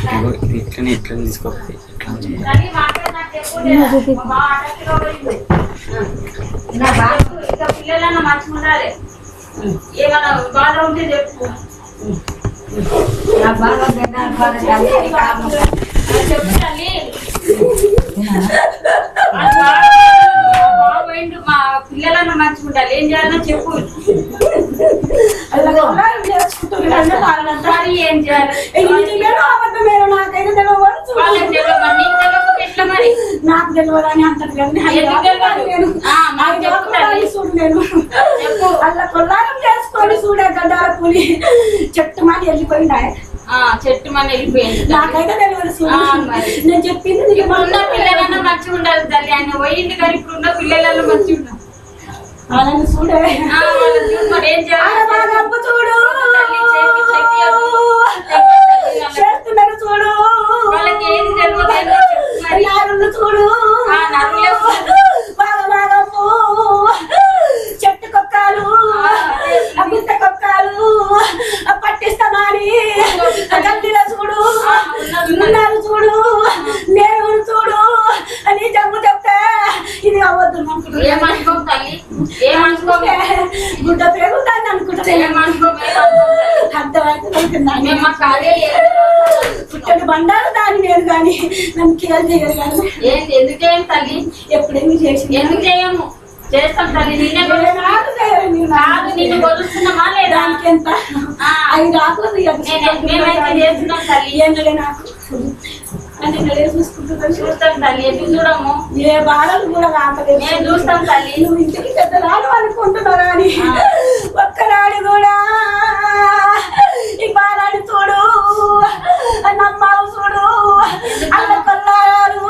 ఇట్లా తీసుకోవాలి పిల్లలన్నా మంచిగా ఉండాలి. ఏమన్నా బాధ ఉంటే చెప్పు. చెప్పు తల్లి. బాబోయిండు మా పిల్లలన్నా మంచిగా ఉండాలి. ఏం చేయాలన్నా చెప్పు. ఏం చేయాలి ఎట్లా మరి నాకు తెలియదని అంటారు అలా కొల్లారం చేసుకొని చూడే గడ్డాల పులి చెట్టు మని వెళ్ళిపోయిందా చెట్టు మన వెళ్ళిపోయింది. నాకైతే తెలియదు. నేను చెప్పింది ఉన్న పిల్లలన్నా మంచిగా ఉండాలి తల్లి. ఆయన పోయింది కానీ ఇప్పుడు ఉన్న పిల్లలలో మంచిగా ఉండాలి. వాళ్ళని చూడే ఏం చేయాలి చూడు చేస్తున్నారు చూడు వాళ్ళకి ఏది తెలియదు చూడు బాగా బాగా చెట్టు కొక్కాలు గుంత కొక్కాలు పట్టిస్తామని గడ్డిలో చూడు ఉన్నారు చూడు నేను చూడు అని జమ్ము చెప్తే ఇది అవ్వద్దు ఏమనుకో తల్లి ఏమనుకో గుడ్డ పెరుగుతాను అనుకుంటా అర్థమైతే పుట్టడు బండారు దాన్ని నేను కానీ నన్ను కేర్ చేయరు కానీ ఎందుకేం తల్లి ఎప్పుడేమి చేసి ఎందుకు చేయము చేస్తాం తల్లి. నిన్నే కాదు నిన్ను కొలుస్తున్నామా లేదా దానికి ఎంత అవి రాకూడదు మేమైతే చేస్తున్నాం తల్లి. ఏంటలే నాకు చూసుకుంటున్నాను చూస్తాం తల్లి. ఎందుకు చూడము ఏ బాధలు కూడా రాకలేదు. నేను చూస్తాం తల్లి. నువ్వు ఇంటికి పెద్ద రాడు అనుకుంటున్నావు కానీ ఒక్కనాడు కూడా ఈ బాలాడు చూడు నమ్మావు చూడు అల్ల కొల్లారు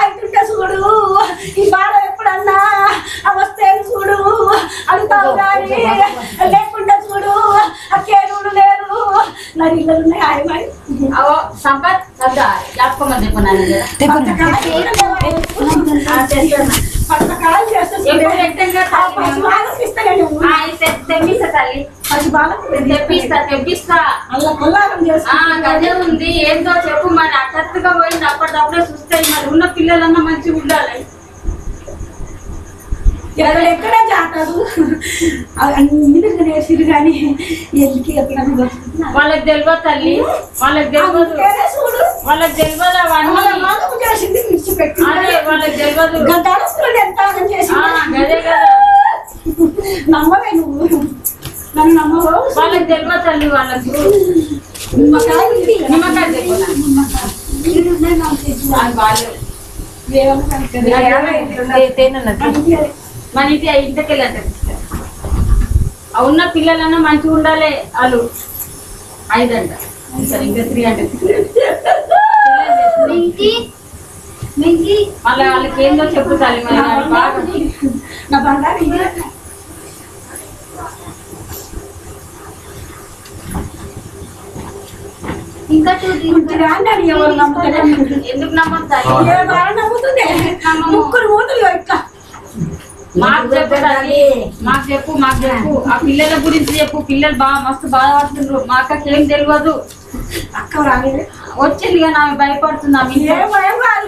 అయితుంటే చూడు ఈ బాధ ఎప్పుడన్నా వస్తే చూడు అడుగుతావు కానీ లేకుండా చూడు ఆ కేరుడు లేరు నా ఇళ్ళలు ఉన్నాయి ఆయమాయి సంపత్ లేకపోతే తెప్పిస్తా గదే ఉంది. ఏంటో చెప్పు మరి అక్కగా పోయింది. అప్పటికప్పుడే చూస్తాయి. మరి ఉన్న పిల్లలన్నా మంచిగా ఉండాలి. ఎక్కడెక్కడ జాతారు అన్ని నేర్చిరు కానీ ఎల్లికి వాళ్ళకి తెలియదు తల్లి. వాళ్ళకి తెలియదు. వాళ్ళకి తెలియదు అవన్నీ చేసింది విడిచిపెట్టి వాళ్ళకి తెలియదు. గదే కదా నమ్మవే నువ్వు నన్ను నమ్మవు. వాళ్ళకి తెలియదు తల్లి. వాళ్ళకి నిమ్మకాయ మన ఇంటికి వెళ్ళండి. ఉన్న పిల్లలన్నా మంచిగా ఉండాలి. వాళ్ళు 5 అంట ఇంకా 3 అంటే మళ్ళీ వాళ్ళకి ఏందో చెప్పు తల్లి. మరి బాగా నా బంగారు ఇంకా ఎవరు నమ్ముతారు? ఎందుకు నమ్ముతారు? నమ్ముతుంది ముగ్గురు మూతులు ఇట్లా మాకు చెప్పు తల్లి. మాకు చెప్పు ఆ పిల్లల గురించి చెప్పు. పిల్లలు మస్తు బాధపడుతున్నారు. మా అక్కకి ఏం తెలియదు. అక్క రాలేదు వచ్చింది కానీ ఆమె భయపడుతుంది. ఏం కాదు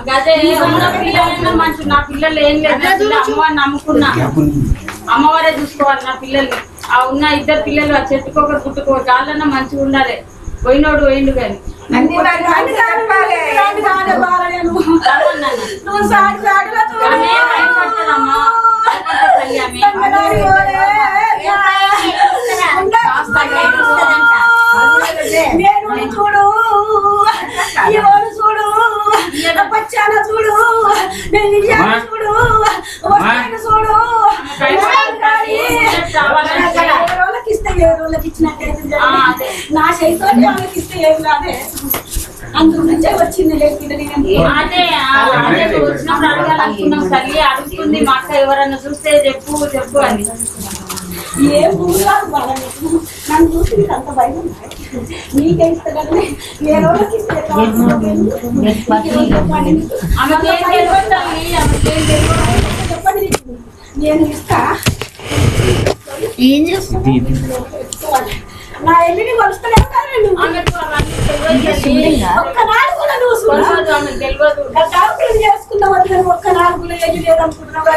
గదే ఉన్న పిల్లలైనా మంచి. నా పిల్లలు ఏం లేదు. అమ్మవారిని నమ్ముకున్నా. అమ్మవారే చూసుకోవాలి నా పిల్లల్ని. ఆ ఉన్న 2 పిల్లలు ఆ చెట్టుకోక గుట్టుకో చాలన్నా మంచిగా ఉండాలి. పోయినోడు పోయిండు కానీ చూడు చూడు పచ్చాన చూడు చూడు చూడు రోజులకి ఇస్తే 7 రోజులకి ఇచ్చినట్టయితే నా చేతితో వాళ్ళకి ఇస్తే ఏం కాదే. అందుగురించే వచ్చింది. అదే వచ్చినప్పుడు అడగాలనుకున్నాం తల్లి. అడుగుతుంది మా అక్క ఎవరన్నా చూస్తే చెప్పు అని. ఏం భూమి కాదు బాగా నన్ను చూసి నీకు అంత భయం నీకే ఇస్తాను ఏ రోజుకి ఇస్తే చెప్పండి నేను ఇస్తా ఏం చేస్తుంది నా ఎల్లుని కొలుస్తలేవు ఒక్కనాడు కూడా నువ్వు చేసుకున్నావు ఒక్కనాడు కూడా ఎల్లు లేదనుకుంటున్నావు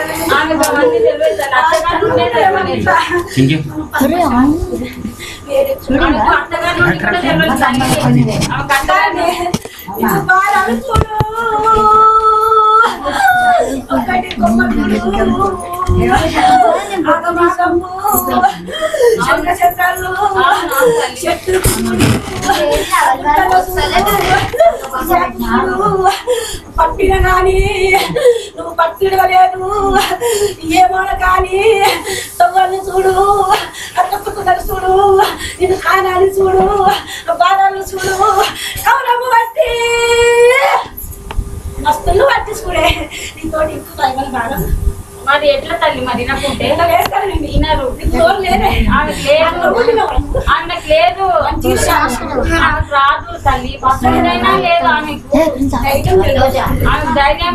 ఒకటి కొమ్మలు చంద్రాలు చెట్లు పట్టిన కానీ నువ్వు పట్టిడలేదు ఏమో కానీ తొవ్వని చూడు అత్తపుతున్నారు చూడు ఇది కానాలి చూడు బాధాలు చూడు కౌరమ్మ బట్టి మస్తులు పట్టి చూడే నీతో ఎక్కువ ఏమైనా బాధ మరి ఎట్లా తల్లి మరి వినకుంటే వేస్తానండి వినరు ఆమెకు లేదు ఆమెకు రాదు తల్లి పక్కనైనా లేదు ఆమెకు ఆమెకు ధైర్యం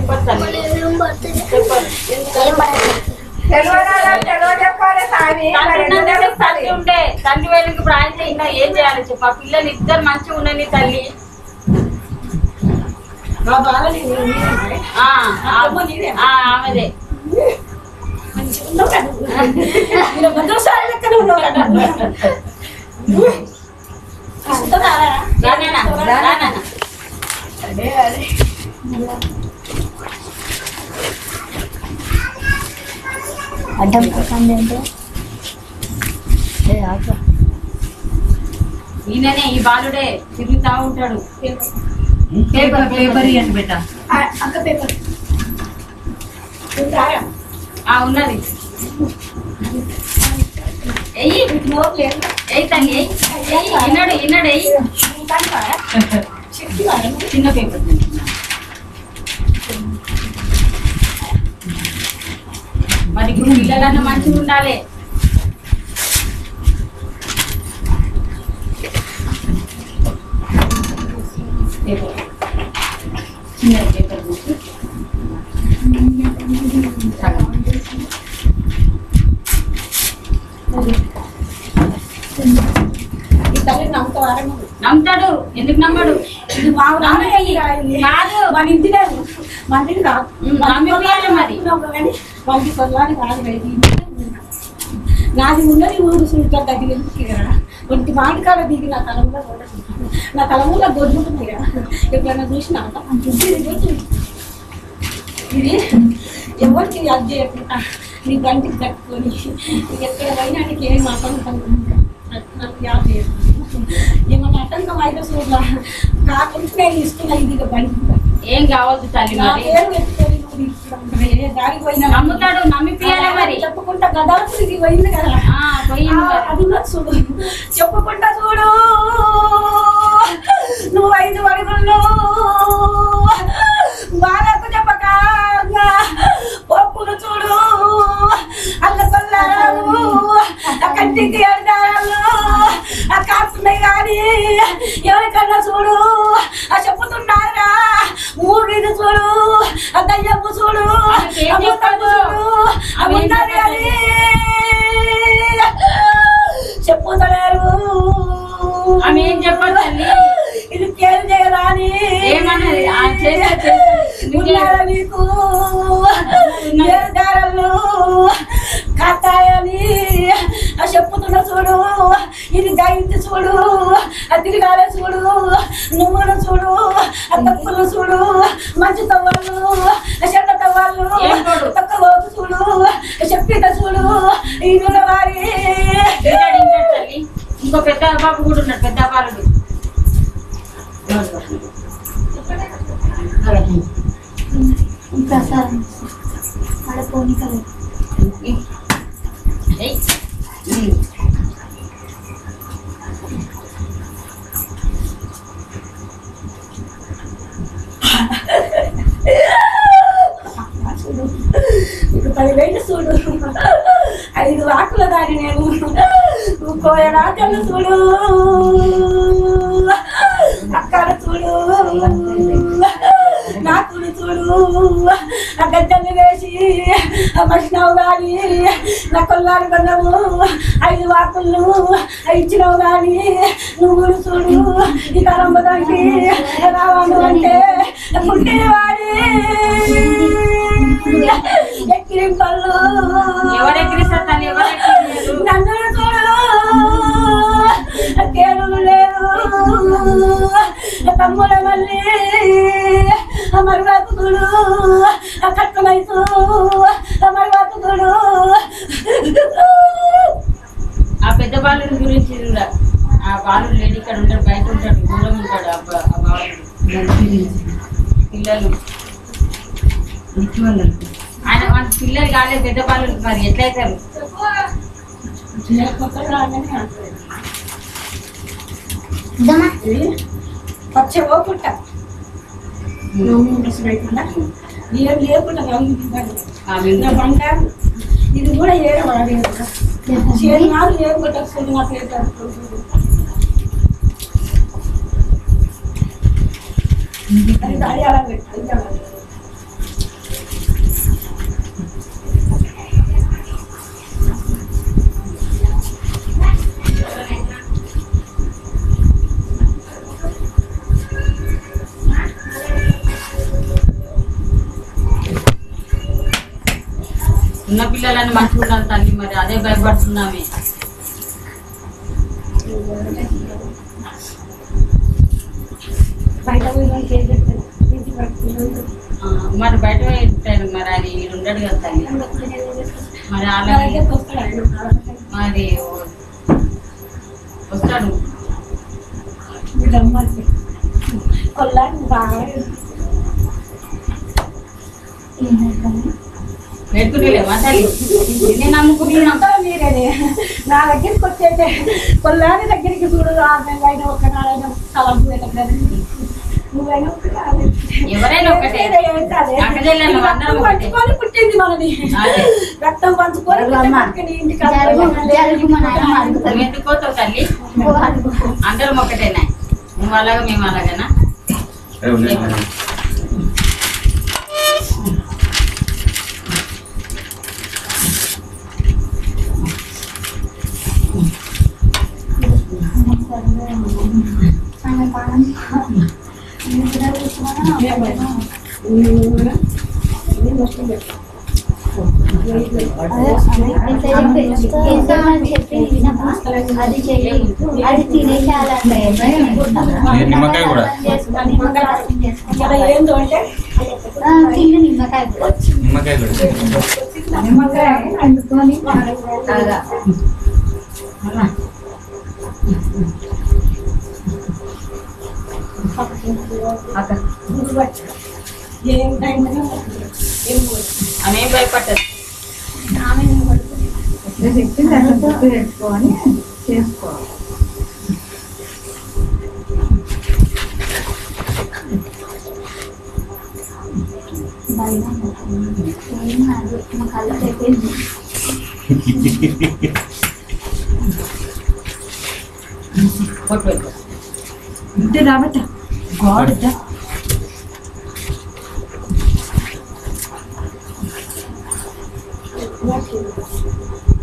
చెప్పదు తల్లి తల్లి ఉంటే తండ్రి వేళకి ఇప్పుడు ఆయన ఇంకా ఏం చేయాలి చెప్ప పిల్లలు ఇద్దరు మంచిగా ఉండని తల్లి ఆమెదే అడ్డం అంటే ఈయననే ఈ బాలుడే తిరుగుతా ఉంటాడు పేపర్ పేపర్ ఇవ్వండి బేట అక్క పేపర్ ఉన్నది ఎయ్యి ఎయ్యి తల్లి విన్నాడు విన్నాడు ఎయ్యి చిన్న పేపర్ మరి ఇప్పుడు పిల్లలన్నా మంచిగా ఉండాలి చిన్న పేపర్ నమ్ముతాడు ఎందుకు నమ్మడు కాదు మన ఇంటి మందికి కాదు నమ్మిపోయాలి మరి మంది కొల్లాని కాదు నాది ఉన్నది ఊరు సుంట దగ్గర ఒంటి మాటికాల దిగి నా తలంలో నా తలములో గొడ్డుంటుంది ఎప్పుడైనా చూసినా ఇది ఎవరికి అది చేయకుండా నీ బంటికి కట్టుకొని ఎక్కడ పోయినా నీకు ఏం మాట్లాడుతాను నాకు యాద్ చేయదు ఏమన్నా అటంకం అయితే చూడ కాకుండా నేను ఇస్తున్నా ఇది బండి ఏం కావద్దు తల్లి మరి దారికి పోయినా నమ్ముతాడు నమ్మిపోయాలి మరి చెప్పుకుంటా గదాపు ఇది పోయింది కదా అది చూడు చెప్పుకుంటా చూడు నువ్వు 5 అడుగుల్లో బాలకు చెప్పక పప్పును చూడు అల్ల పల్లాలు కంటికి అడిదాలు ఆ కాస్తున్నాయి కానీ ఎవరికన్నా చూడు ఆ చెప్పుతున్నారా మూడు చూడు ఆ దయ్యపు చూడు అవి ఉన్నది అని చెప్పుతలేరు ఆమె ఏం చెప్పాలి తల్లి ఇది కేర్ చేయరా అని నీకు దారాలు కాతాయని చెప్పుతున్నా చూడు ఇది గాయించి చూడు ఆ తిరిగాలే చూడు నువ్వును చూడు ఆ తప్పులు చూడు మంచి తవ్వాళ్ళు చెడ్డ తవ్వాళ్ళు తక్కువ రోజు చూడు చెప్పిట చూడు ఈ వారి ఇంకో పెద్ద బాబు కూడా ఉన్నాడు పెద్ద బాలుడు ఇంకా సార్ ఆడ పోనీ కదా వెళ్ళి చూడు 5 ఆకుల దాని నేను కోయడాకలు చూడు అక్కడ చూడు నాకుడు చూడు ఆ గద్దెలు వేసి మసినావు కానీ నా కొల్లారు కొన్నావు 5 ఆకులు ఇచ్చినావు కానీ నువ్వులు చూడు ఈ కరంబదానికి రావను అంటే పుట్టినవాడి ఎక్కిరింపల్లు నన్ను చూడు కేరులు లేరు తమ్ముల మళ్ళీ మరువాకు చూడు కట్టమైతు మరువాకు చూడు ఆ పెద్ద బాలుడి గురించి కూడా ఆ బాలుడు లేడు ఇక్కడ ఉంటాడు బయట ఉంటాడు దూరం ఉంటాడు ఆ బాలుడు పిల్లలు ఆయన మన పిల్లలు కాలేదు పెద్ద బాలుడు మరి ఎట్లయితారు వచ్చే పోకుండా ఏం లేకుండా బంగారు ఇది కూడా ఏడవాడు చేరు ఏం కొట్టచ్చు నా పేరు అది దాయాల ఉన్న పిల్లలని మంచిగా ఉండాలి తల్లి మరి అదే భయపడుతున్నామే మరి బయట ఉంటాడు మరి అది ఉండడు కదా తల్లి మరి అలాగే మరి వస్తాడు పెట్టుకునేలేవా తల్లి నేను నమ్ముకుంటున్నాం మీరేనే నా దగ్గరికి వచ్చేటే కొల్లాని దగ్గరికి చూడు అయినా ఒక్క నాడైనా తలంపు పెట్టలేదు నువ్వైనా ఎవరైనా ఒకటే పంచుకొని పుట్టింది మనది రక్తం పంచుకొని ఇంటికి ఎందుకోతావు తల్లి అందరం ఒకటేనా నువ్వు అలాగా మేము అలాగేనా అది తినేసాలంటే నిమ్మకాయ కూడా ఏందో అంటే చిన్న నిమ్మకాయ నిమ్మకాయ కూడా నిమ్మకాయ అందుకొని ఏం టైం అనే భయపడ్డది పెట్టుకొని చేసుకోవాలి మా కళ్ళు చెప్పింది ఇంటి రాబట్ట గాడ్ Thank you.